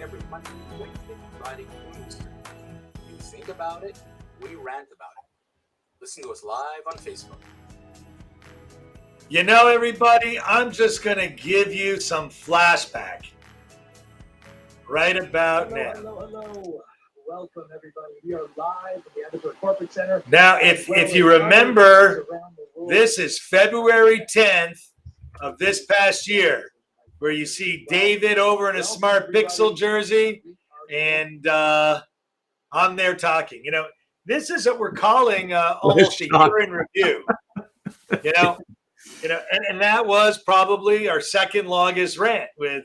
every Monday, Wednesday, and Friday noon Eastern. You think about it, we rant about it. Listen to us live on Facebook. You know, everybody, I'm just going to give you some flashback right about now. Hello. Welcome, everybody. We are live at the Edinburgh Corporate Center. Now, if you remember, this is February 10th of this past year, where you see David over in a Smart Pixel jersey, and I'm there talking. You know, this is what we're calling almost a year in review. You know, and that was probably our second longest rant with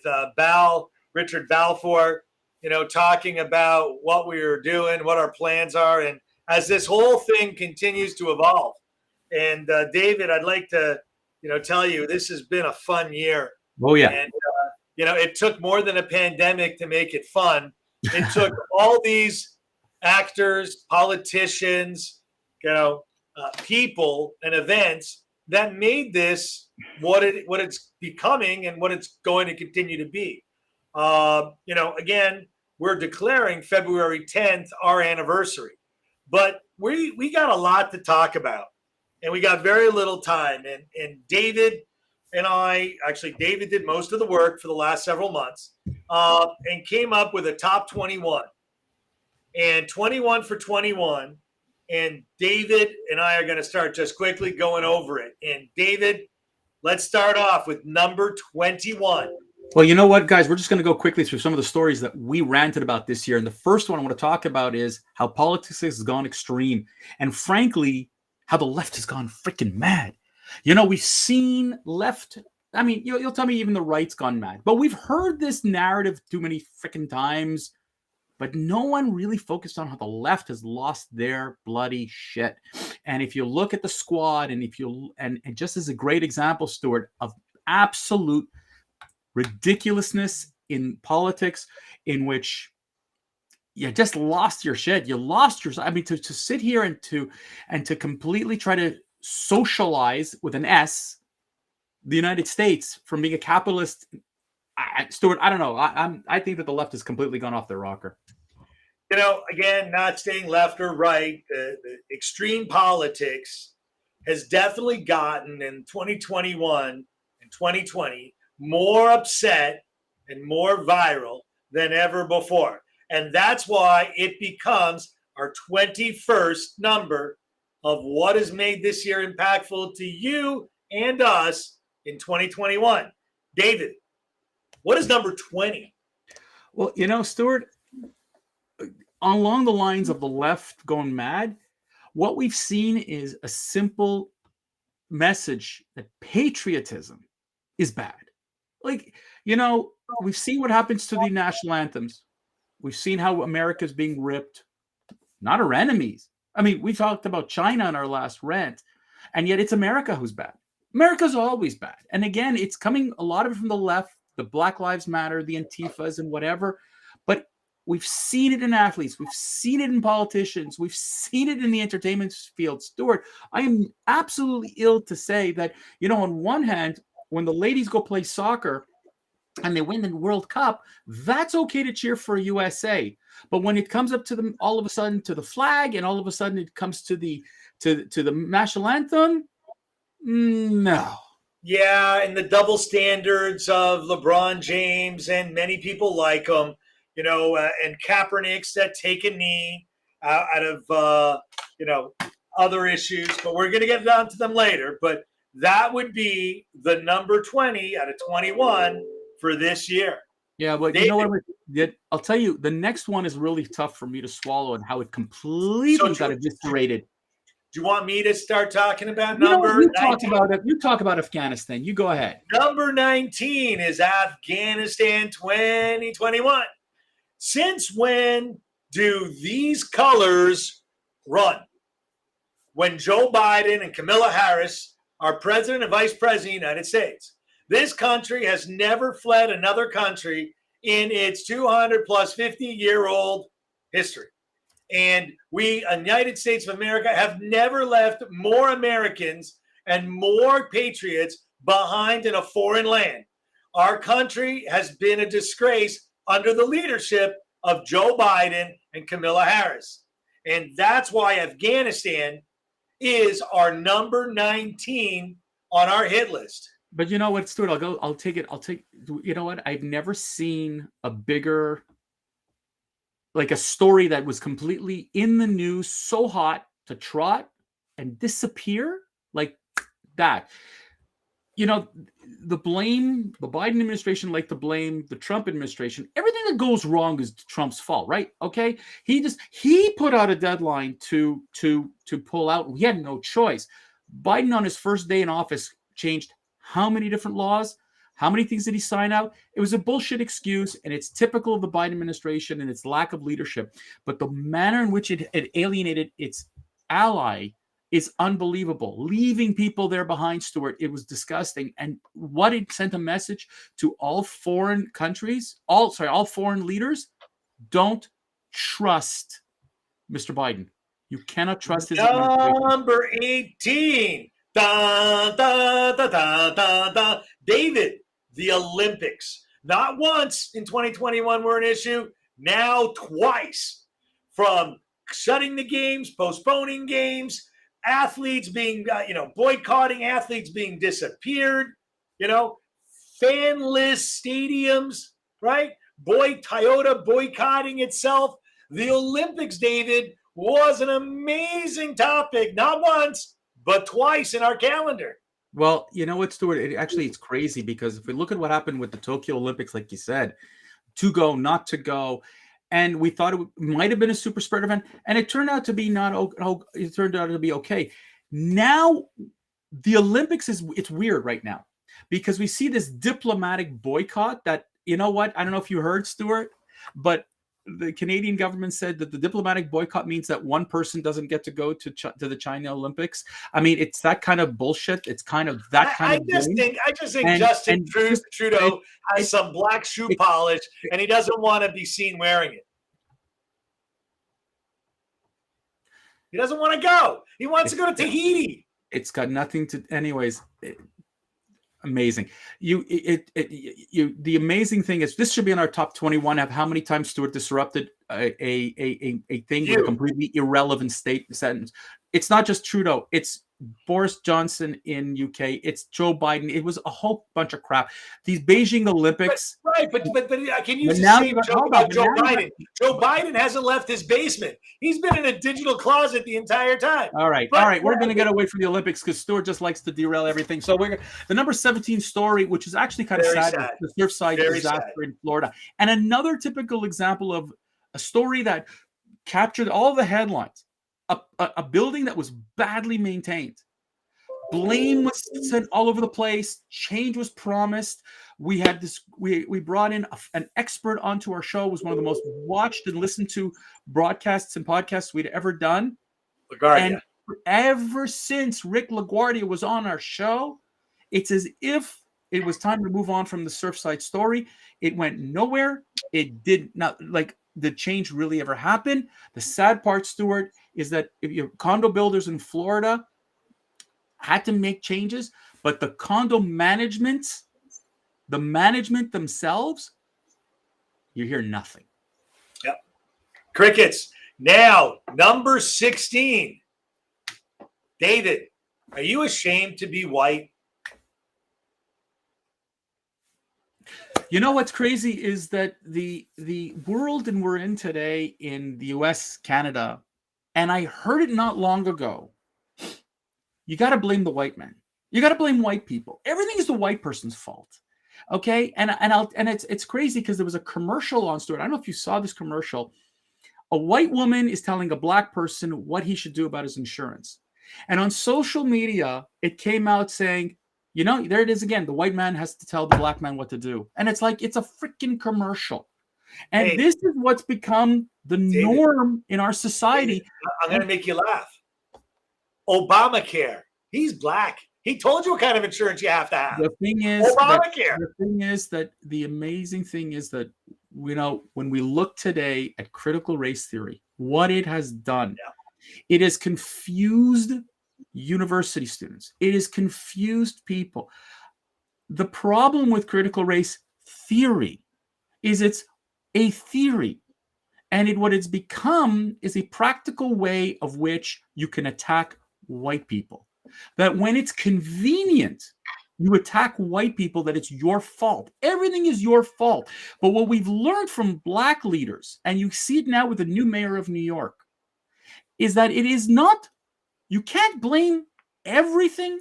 Richard Balfour, talking about what we were doing, what our plans are, and as this whole thing continues to evolve. And David, I'd like to, tell you this has been a fun year. Oh yeah. And it took more than a pandemic to make it fun. It took all these actors, politicians, people, and events that made this what it's becoming and what it's going to continue to be. Again, we're declaring February 10th our anniversary, but we got a lot to talk about, and we got very little time. And David and I, actually, David did most of the work for the last several months, and came up with a top 21, and 21 for 21. And David and I are going to start just quickly going over it. And David, let's start off with number 21. Well, you know what, guys? We're just going to go quickly through some of the stories that we ranted about this year. And the first one I want to talk about is how politics has gone extreme. And frankly, how the left has gone freaking mad. We've seen left. I mean, you'll tell me even the right's gone mad. But we've heard this narrative too many freaking times. But no one really focused on how the left has lost their bloody shit. And if you look at the squad, and and just as a great example, Stuart, of absolute ridiculousness in politics, in which you just lost your shit. You lost your. I mean, to sit here and to completely try to socialize with an S, the United States from being a capitalist. Stuart, I don't know. I think that the left has completely gone off their rocker. Again, not staying left or right, the extreme politics has definitely gotten in 2021 and 2020 more upset and more viral than ever before. And that's why it becomes our 21st number of what has made this year impactful to you and us in 2021. David, what is number 20? Well, Stuart, along the lines of the left going mad, what we've seen is a simple message that patriotism is bad. We've seen what happens to the national anthems. We've seen how America's being ripped, not our enemies. I mean, we talked about China in our last rant, and yet it's America who's bad. America's always bad. And again, it's coming a lot of it from the left, the Black Lives Matter, the Antifas, and whatever. But we've seen it in athletes. We've seen it in politicians. We've seen it in the entertainment field. Stuart, I am absolutely ill to say that, on one hand, when the ladies go play soccer and they win the World Cup, that's okay to cheer for USA. But when it comes up to them, all of a sudden to the flag, and all of a sudden it comes to the national anthem, no. Yeah, and the double standards of LeBron James, and many people like him, and Kaepernicks that take a knee out of, other issues. But we're going to get down to them later. But that would be the number 20 out of 21 for this year. Yeah, but David, you know what? I'll tell you, the next one is really tough for me to swallow, and how it completely got eviscerated. Do you want me to start talking about number 19? You talk about Afghanistan. You go ahead. Number 19 is Afghanistan 2021. Since when do these colors run? When Joe Biden and Kamala Harris are president and vice president of the United States. This country has never fled another country in its 200 plus 50-year-old history. And we, United States of America, have never left more Americans and more patriots behind in a foreign land. Our country has been a disgrace under the leadership of Joe Biden and Kamala Harris. And that's why Afghanistan is our number 19 on our hit list. But you know what, Stuart? I'll take it. You know what? I've never seen a bigger, like a story that was completely in the news, so hot to trot and disappear like that. You know, the Biden administration like to blame the Trump administration. Everything that goes wrong is Trump's fault, right? Okay. He put out a deadline to pull out. We had no choice. Biden on his first day in office changed how many different laws? How many things did he sign out? It was a bullshit excuse, and it's typical of the Biden administration and its lack of leadership. But the manner in which it alienated its ally is unbelievable. Leaving people there behind, Stuart, it was disgusting. And what it sent a message to all foreign countries, all foreign leaders, don't trust Mr. Biden. You cannot trust his administration. Number 18. Da, da, da, da, da, da. David, the Olympics. Not once in 2021 were an issue, now twice. From shutting the games, postponing games, athletes being, boycotting, athletes being disappeared, fanless stadiums, right? Toyota boycotting itself. The Olympics, David, was an amazing topic, not once, but twice in our calendar. Well, you know what, Stuart? It's crazy because if we look at what happened with the Tokyo Olympics, like you said, to go, not to go, and we thought it might have been a super spread event, and it turned out to be it turned out to be okay. Now, the Olympics it's weird right now because we see this diplomatic boycott that, you know what? I don't know if you heard, Stuart, but the Canadian government said that the diplomatic boycott means that one person doesn't get to go to the China Olympics. I mean, it's that kind of bullshit. It's kind of that kind of. I just think Justin Trudeau has some black shoe polish, and he doesn't want to be seen wearing it. He doesn't want to go. He wants to go to Tahiti. It's got nothing to. Anyways. Amazing. The amazing thing is this should be in our top 21 of how many times Stuart disrupted a thing with a completely irrelevant sentence. It's not just Trudeau. It's Boris Johnson in UK. It's Joe Biden. It was a whole bunch of crap. These Beijing Olympics. But can you use the same joke about Joe Biden? Joe Biden hasn't left his basement. He's been in a digital closet the entire time. All right. We're going to get away from the Olympics because Stuart just likes to derail everything. So the number 17 story, which is actually kind of sad, the Surfside disaster in Florida. And another typical example of a story that captured all the headlines. A building that was badly maintained. Blame was sent all over the place. Change was promised. We had this. We brought in an expert onto our show. It was one of the most watched and listened to broadcasts and podcasts we'd ever done. LaGuardia. And ever since Rick LaGuardia was on our show, it's as if it was time to move on from the Surfside story. It went nowhere. It did not the change really ever happened. The sad part, Stuart, is that if your condo builders in Florida had to make changes, but the condo management themselves, you hear nothing. Yep. Crickets. Now, number 16. David, are you ashamed to be white? You know what's crazy is that the world and we're in today in the US, Canada, and I heard it not long ago. You got to blame the white man. You got to blame white people. Everything is the white person's fault. Okay? And it's crazy because there was a commercial on Stuart. I don't know if you saw this commercial. A white woman is telling a black person what he should do about his insurance. And on social media, it came out saying, there it is again. The white man has to tell the black man what to do. And it's like, it's a freaking commercial. And this is what's become the norm in our society. David, I'm going to make you laugh. Obamacare. He's black. He told you what kind of insurance you have to have. The thing is, Obamacare. The amazing thing is that, when we look today at critical race theory, what it has done, it has confused university students. It has confused people. The problem with critical race theory is it's a theory. And what it's become is a practical way of which you can attack white people. That when it's convenient, you attack white people, that it's your fault. Everything is your fault. But what we've learned from black leaders, and you see it now with the new mayor of New York, is that it is not, you can't blame everything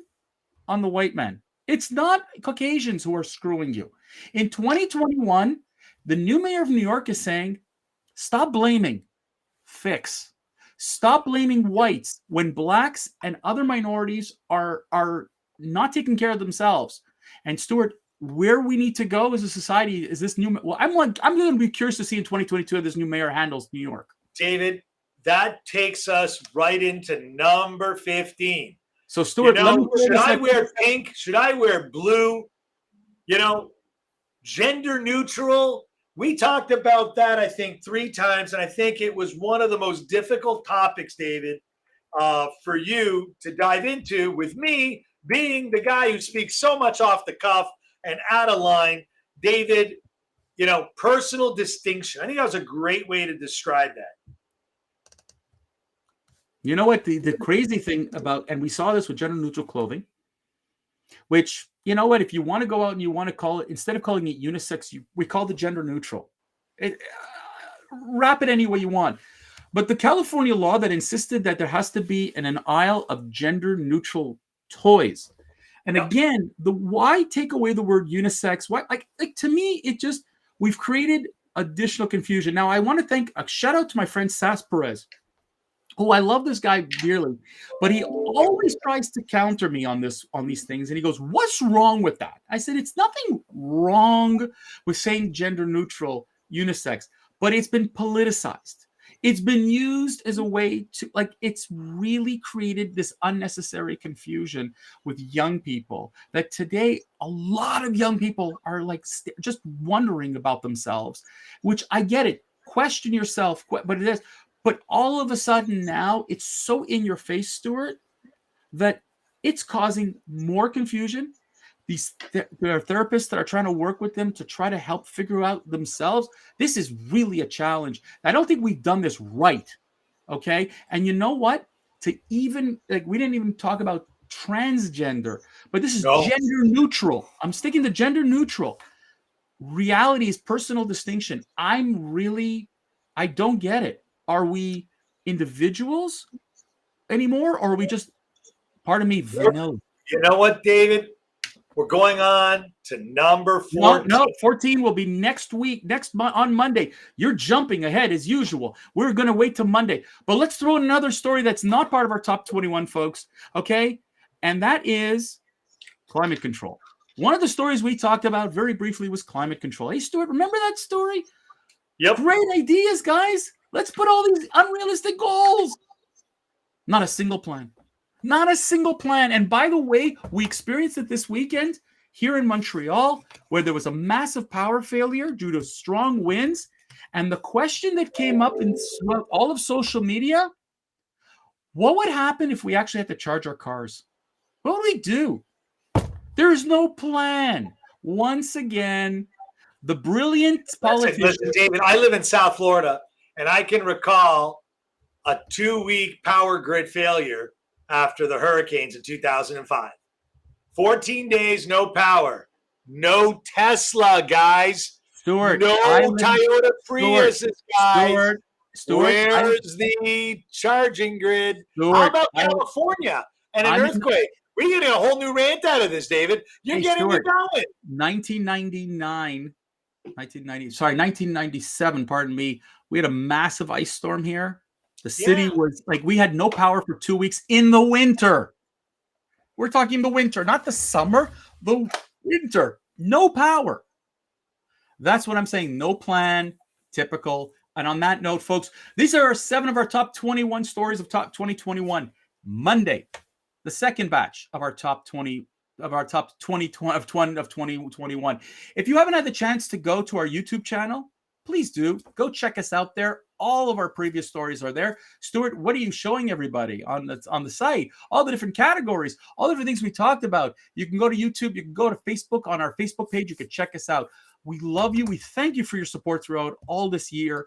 on the white man. It's not Caucasians who are screwing you. In 2021, the new mayor of New York is saying, stop blaming, fix. Stop blaming whites when blacks and other minorities are not taking care of themselves. And Stuart, where we need to go as a society is this new. Well, I'm going to be curious to see in 2022 how this new mayor handles New York. David, that takes us right into number 15. So Stuart, should I wear pink? Should I wear blue? Gender neutral. We talked about that, I think, 3 times, and I think it was one of the most difficult topics, David, for you to dive into, with me being the guy who speaks so much off the cuff and out of line. David, personal distinction. I think that was a great way to describe that. You know what? The crazy thing about, and we saw this with gender neutral clothing, which, you know what, if you want to go out and you want to call it, instead of calling it unisex, we call it gender neutral. Wrap it any way you want. But the California law that insisted that there has to be an aisle of gender neutral toys. And again, why take away the word unisex? Why, like to me, we've created additional confusion. Now, I want to thank a shout out to my friend Sas Perez, who I love this guy dearly, but he always tries to counter me on these things. And he goes, what's wrong with that? I said, it's nothing wrong with saying gender neutral unisex, but it's been politicized. It's been used as a way to, it's really created this unnecessary confusion with young people, that today a lot of young people are just wondering about themselves, which I get it. Question yourself, but it is. But all of a sudden now it's so in your face, Stuart, that it's causing more confusion. There are therapists that are trying to work with them to try to help figure out themselves. This is really a challenge. I don't think we've done this right. Okay. And you know what? We didn't even talk about transgender, but this is gender neutral. I'm sticking to gender neutral. Reality is personal distinction. I don't get it. Are we individuals anymore, or are we just, pardon me, vanilla? You know what, David? We're going on to number 14. No, 14 will be next week, on Monday. You're jumping ahead as usual. We're going to wait till Monday. But let's throw in another story that's not part of our top 21, folks. Okay? And that is climate control. One of the stories we talked about very briefly was climate control. Hey, Stuart, remember that story? Yep. Great ideas, guys. Let's put all these unrealistic goals. Not a single plan. Not a single plan. And by the way, we experienced it this weekend here in Montreal, where there was a massive power failure due to strong winds. And the question that came up in all of social media, what would happen if we actually had to charge our cars? What would we do? There's no plan. Once again, the brilliant politicians. Listen, David, I live in South Florida, and I can recall a 2-week power grid failure after the hurricanes in 2005. 14 days, no power. No Tesla, guys. Stuart. No Toyota Priuses, guys. Stuart, where's the charging grid? Stuart, how about California and an earthquake? We're getting a whole new rant out of this, David. You're getting it going. 1997, pardon me. We had a massive ice storm here. The city was we had no power for 2 weeks in the winter. We're talking the winter, not the summer, the winter. No power. That's what I'm saying. No plan, typical. And on that note, folks, these are 7 of our top 21 stories of top 2021. Monday, the second batch of our top 20 of 2021. If you haven't had the chance to go to our YouTube channel, please do. Go check us out there. All of our previous stories are there. Stuart, what are you showing everybody on the site? All the different categories, all the different things we talked about. You can go to YouTube. You can go to Facebook. On our Facebook page, you can check us out. We love you. We thank you for your support throughout all this year.